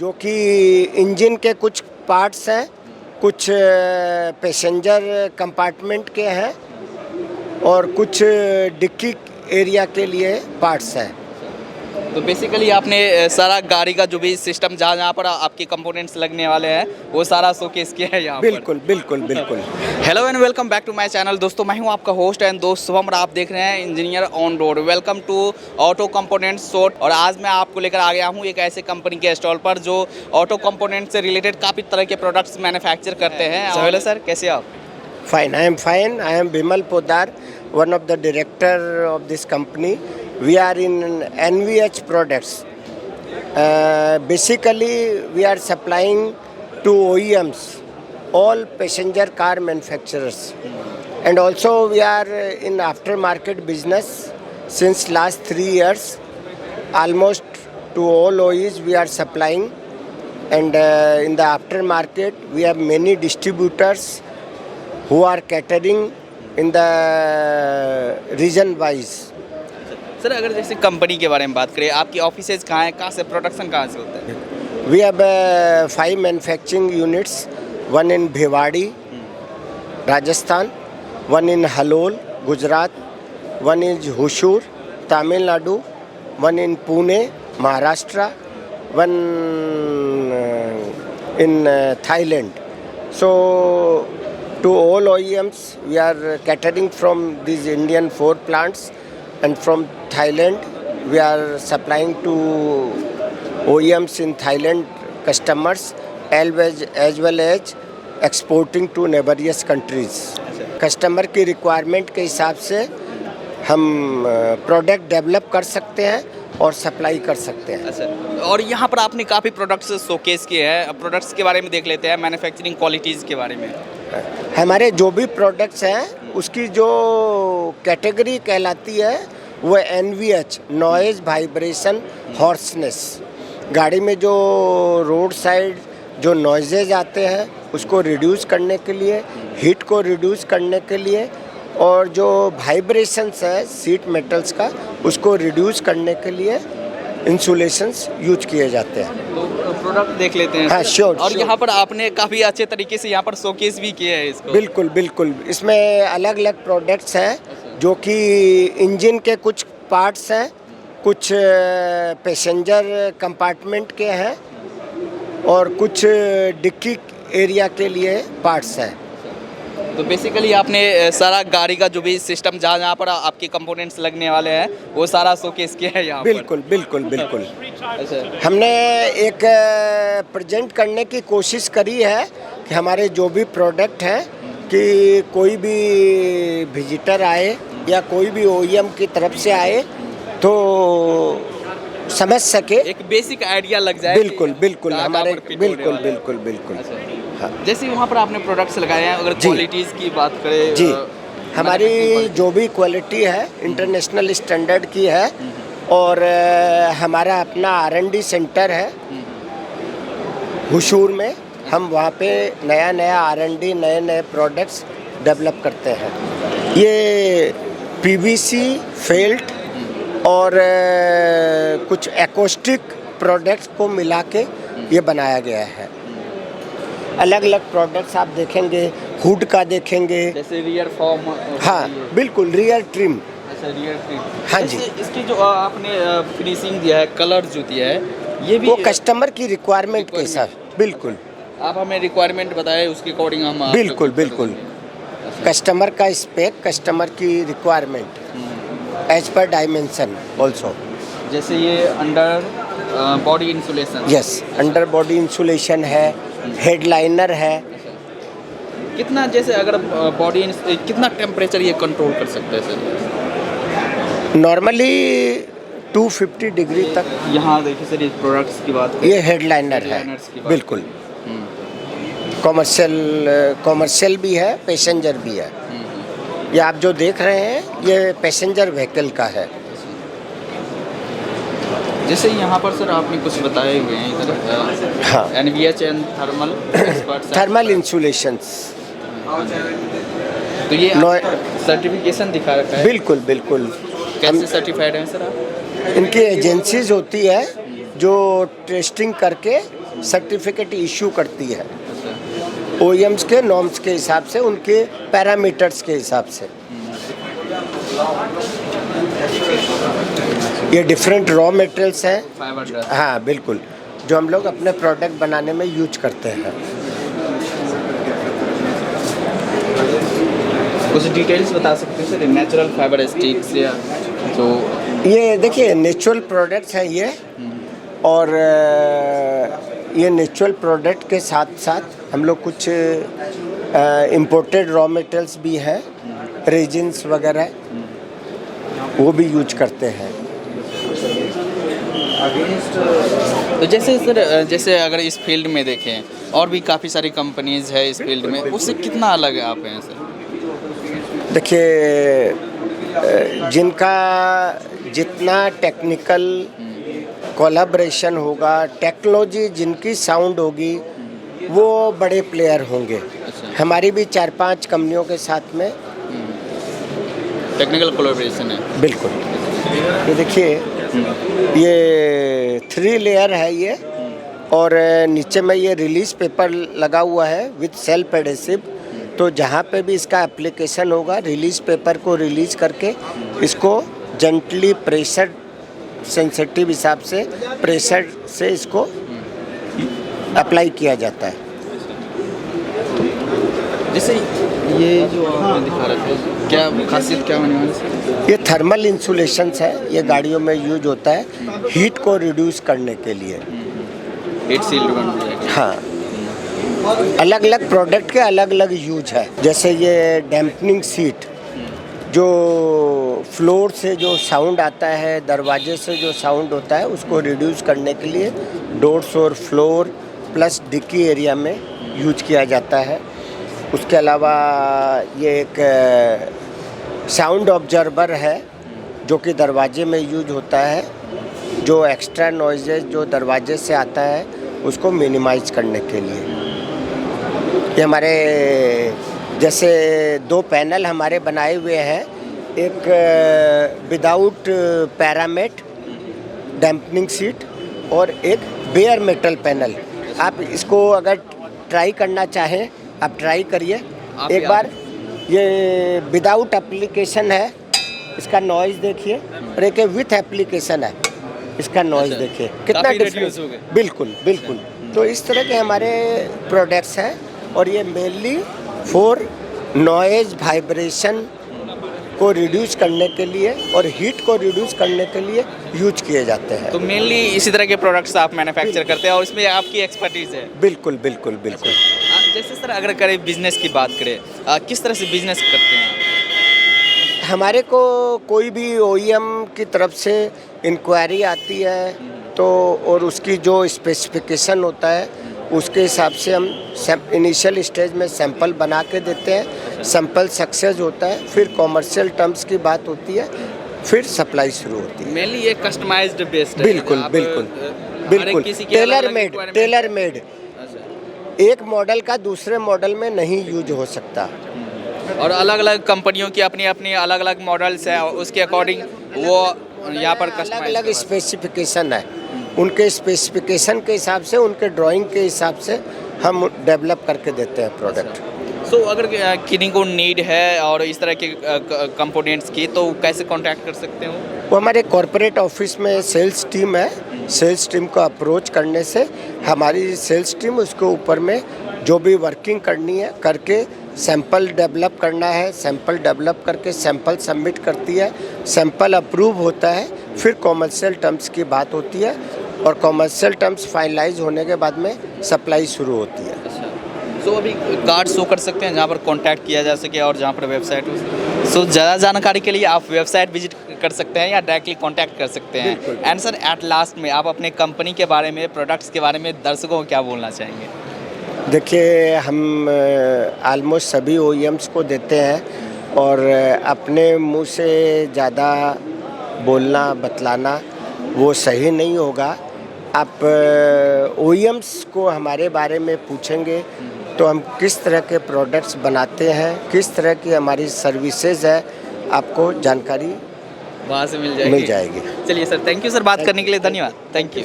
जो कि इंजन के कुछ पार्ट्स हैं, कुछ पैसेंजर कंपार्टमेंट के हैं और कुछ डिक्की एरिया के लिए पार्ट्स हैं। तो बेसिकली आपने सारा गाड़ी का जो भी सिस्टम जहाँ जहाँ पर आपके कंपोनेंट्स लगने वाले हैं वो सारा शोकेस किया है यहाँ बिल्कुल बिल्कुल बिल्कुल। Hello and welcome back to my channel. दोस्तों मैं हूँ आपका होस्ट एंड दोस्त शुभम और आप देख रहे हैं engineer on road. Welcome to auto components shot. और आज मैं आपको लेकर आ गया हूँ एक ऐसे कंपनी के स्टॉल पर जो ऑटो कंपोनेंट से रिलेटेड काफ़ी तरह के प्रोडक्ट्स मैन्युफैक्चर करते हैं। हेलो सर, कैसे आप? Fine, I am fine. I am Bimal Podar, one of the director of this company. We are in NVH products. Basically, we are supplying to OEMs, all passenger car manufacturers. And also we are in aftermarket business since last 3 years. Almost to all OEs we are supplying. And in the aftermarket, we have many distributors who are catering in the region wise. Sir अगर जैसे company के बारे में बात करें, आपकी offices कहाँ हैं, कहाँ से प्रोडक्शन कहाँ से होता है? We have 5 manufacturing units, one in Bhiwadi, Rajasthan, one in Halol, Gujarat, one in Hosur, Tamil Nadu, one in Pune, Maharashtra, one in Thailand. So to all OEMs, we are catering from these Indian 4 plants, and from Thailand, we are supplying to OEMs in Thailand customers, as well as exporting to neighboring countries. Customer की requirement के हिसाब से हम product develop कर सकते हैं और supply कर सकते हैं। अच्छा, और यहाँ पर आपने काफ़ी प्रोडक्ट्स शोकेस किए हैं। प्रोडक्ट्स के बारे में देख लेते हैं, मैन्युफैक्चरिंग क्वालिटीज़ के बारे में। हमारे जो भी प्रोडक्ट्स हैं उसकी जो कैटेगरी कहलाती है वो NVH, नॉइज़ वाइब्रेशन हॉर्सनेस। गाड़ी में जो रोड साइड जो नॉइजेज आते हैं उसको रिड्यूस करने के लिए, हीट को रिड्यूस करने के लिए, और जो वाइब्रेशंस है सीट मेटल्स का उसको रिड्यूस करने के लिए इंसुलेशंस यूज किए जाते हैं। तो प्रोडक्ट देख लेते हैं। हाँ, श्योर। और यहाँ पर आपने काफ़ी अच्छे तरीके से यहाँ पर शोकेस भी किया है इसको। बिल्कुल बिल्कुल। इसमें अलग अलग प्रोडक्ट्स हैं जो कि इंजन के कुछ पार्ट्स हैं, कुछ पैसेंजर कंपार्टमेंट के हैं और कुछ डिक्की एरिया के लिए पार्ट्स हैं। तो बेसिकली आपने सारा गाड़ी का जो भी सिस्टम जहाँ जहाँ पर आपके कंपोनेंट्स लगने वाले हैं वो सारा शोकेस किया है यहाँ बिल्कुल बिल्कुल बिल्कुल। अच्छा, हमने एक प्रेजेंट करने की कोशिश करी है कि हमारे जो भी प्रोडक्ट हैं कि कोई भी विजिटर आए या कोई भी OEM की तरफ से आए तो समझ सके, एक बेसिक आइडिया लग जाए। बिल्कुल बिल्कुल हमारे बिल्कुल बिल्कुल बिल्कुल। हाँ। जैसे वहाँ पर आपने प्रोडक्ट्स लगाए हैं, अगर क्वालिटीज़ की बात करें जी, हमारी जो भी क्वालिटी है इंटरनेशनल स्टैंडर्ड की है, और हमारा अपना R&D सेंटर है हुशूर में। हम वहाँ पे नया नया R&D, नए नए प्रोडक्ट्स डेवलप करते हैं। ये PVC, फेल्ट और कुछ एकॉस्टिक प्रोडक्ट्स को मिला के ये बनाया गया है। अलग अलग प्रोडक्ट्स आप देखेंगे, हुड का देखेंगे, जैसे रियर फॉर्म। हाँ बिल्कुल, रियर ट्रिम। अच्छा, रियर ट्रिम। हाँ जी। इसकी जो आपने फिनिशिंग दिया है, कलर जो दिया है, ये भी वो कस्टमर की रिक्वायरमेंट के हिसाब। बिल्कुल, आप हमें रिक्वायरमेंट बताएं, उसके अकॉर्डिंग हम बिल्कुल बिल्कुल। कस्टमर का स्पेक, कस्टमर की requirement as per dimension also. जैसे ये under body insulation. Yes, under body insulation है, हेडलाइनर है। कितना, जैसे अगर बॉडी कितना टेम्परेचर ये कंट्रोल कर सकता है सर? नॉर्मली 250 डिग्री तक। यहाँ देखिए सर, इस प्रोडक्ट्स की बात करें, ये हेडलाइनर है। बिल्कुल, कॉमर्शियल भी है, पैसेंजर भी है। ये आप जो देख रहे हैं ये पैसेंजर व्हीकल का है। जैसे यहाँ पर सर आपने कुछ बताए हुए हैं इधर। हाँ, NVH एंड थर्मल इंसुलेशंस। तो ये सर्टिफिकेशन दिखा रखा है। बिल्कुल बिल्कुल। कैसे सर्टिफाइड हैं सर आप? इनकी एजेंसीज होती है जो टेस्टिंग करके सर्टिफिकेट इशू करती है OEMs के नॉर्म्स के हिसाब से, उनके पैरामीटर्स के हिसाब से। ये डिफरेंट रॉ मटेरियल्स हैं, फाइबर हाँ बिल्कुल, जो हम लोग अपने प्रोडक्ट बनाने में यूज करते हैं। कुछ डिटेल्स बता सकते हैं सर, नेचुरल फाइबर स्टिक्स या तो? ये देखिए नेचुरल प्रोडक्ट्स हैं ये, और ये नेचुरल प्रोडक्ट के साथ साथ हम लोग कुछ इम्पोर्टेड रॉ मटेरियल्स भी हैं, रेजिन्स वगैरह, वो भी यूज करते हैं। तो जैसे सर, जैसे अगर इस फील्ड में देखें और भी काफ़ी सारी कंपनीज है इस फील्ड में, उससे कितना अलग है आप हैं सर? देखिए जिनका जितना टेक्निकल कोलैबोरेशन होगा, टेक्नोलॉजी जिनकी साउंड होगी, वो बड़े प्लेयर होंगे। हमारी भी 4-5 कंपनियों के साथ में टेक्निकल कोलैबोरेशन है। बिल्कुल। ये देखिए ये 3 लेयर है ये, और नीचे में ये रिलीज पेपर लगा हुआ है विद सेल्फ एडेसिव। तो जहाँ पे भी इसका एप्लीकेशन होगा, रिलीज पेपर को रिलीज करके इसको जेंटली प्रेशर सेंसिटिव हिसाब से प्रेशर से इसको अप्लाई किया जाता है। जैसे ये जो आपने दिखा रहे थे, क्या खासियत क्या होने वाली है? ये थर्मल इंसुलेशंस है, ये गाड़ियों में यूज होता है हीट को रिड्यूस करने के लिए। हीट सील्ड बन जाएगा। हाँ, अलग अलग प्रोडक्ट के अलग अलग यूज है। जैसे ये डैम्पनिंग सीट, जो फ्लोर से जो साउंड आता है, दरवाजे से जो साउंड होता है, उसको रिड्यूस करने के लिए डोर्स और फ्लोर प्लस डिक्की एरिया में यूज किया जाता है। उसके अलावा ये एक साउंड ऑब्जर्वर है जो कि दरवाजे में यूज होता है, जो एक्स्ट्रा नॉइजेज जो दरवाजे से आता है उसको मिनिमाइज करने के लिए। ये हमारे जैसे 2 पैनल हमारे बनाए हुए हैं, एक विदाउट पैरामेट डैम्पनिंग सीट और एक बेयर मेटल पैनल। आप इसको अगर ट्राई करना चाहें, आप ट्राई करिए एक बार। ये विदाउट एप्लीकेशन है, इसका नॉइज़ देखिए, और एक विथ एप्लीकेशन है, इसका नॉइज़ देखिए कितना डिफरेंस। बिल्कुल बिल्कुल। तो इस तरह के हमारे प्रोडक्ट्स हैं, और ये मेनली फॉर नॉइज़ वाइब्रेशन को रिड्यूस करने के लिए और हीट को रिड्यूस करने के लिए यूज किए जाते हैं। तो मेनली इसी तरह के प्रोडक्ट्स आप मैन्युफैक्चर करते हैं और इसमें आपकी एक्सपर्टीज़ है? बिल्कुल बिल्कुल बिल्कुल। जैसे सर अगर करें बिजनेस की बात करें, किस तरह से बिजनेस करते हैं आप? हमारे को कोई भी OEM की तरफ से इंक्वायरी आती है तो, और उसकी जो स्पेसिफिकेशन होता है उसके हिसाब से हम इनिशियल स्टेज में सैंपल बना के देते हैं। सैंपल सक्सेस होता है, फिर कॉमर्शियल टर्म्स की बात होती है, फिर सप्लाई शुरू होती है। मेनली ये कस्टमाइज्ड बेस्ड है? बिल्कुल बिल्कुल बिल्कुल, टेलर मेड। एक मॉडल का दूसरे मॉडल में नहीं यूज हो सकता। और अलग अलग कंपनियों की अपनी अपनी अलग अलग मॉडल्स है, उसके अकॉर्डिंग वो यहाँ पर अलग अलग स्पेसिफिकेशन है। उनके स्पेसिफिकेशन के हिसाब से, उनके ड्राइंग के हिसाब से हम डेवलप करके देते हैं प्रोडक्ट। सो अगर किन्हीं को नीड है और इस तरह के कंपोनेंट्स की, तो कैसे कांटेक्ट कर सकते हो? वो हमारे कॉर्पोरेट ऑफिस में सेल्स टीम है, सेल्स टीम को अप्रोच करने से हमारी सेल्स टीम उसके ऊपर में जो भी वर्किंग करनी है करके, सैंपल डेवलप करना है, सैंपल डेवलप करके सैंपल सबमिट करती है, सैंपल अप्रूव होता है, फिर कॉमर्शियल टर्म्स की बात होती है, और कॉमर्शियल टर्म्स फाइनलाइज होने के बाद में सप्लाई शुरू होती है। सो अभी कार्ड शो कर सकते हैं जहाँ पर कांटेक्ट किया जा सके और जहाँ पर वेबसाइट हो? सो ज़्यादा जानकारी के लिए आप वेबसाइट विजिट कर सकते हैं या डायरेक्टली कांटेक्ट कर सकते हैं। एंड सर एट लास्ट में आप अपने कंपनी के बारे में, प्रोडक्ट्स के बारे में दर्शकों को क्या बोलना चाहेंगे? देखिए, हम ऑलमोस्ट सभी OEMs को देते हैं, और अपने मुंह से ज़्यादा बोलना बतलाना वो सही नहीं होगा। आप OEMs को हमारे बारे में पूछेंगे तो हम किस तरह के प्रोडक्ट्स बनाते हैं, किस तरह की हमारी सर्विसेज है, आपको जानकारी वहाँ से मिल जाएगी। मिल जाएगी। चलिए सर, थैंक यू सर, बात करने के लिए धन्यवाद। Thank you.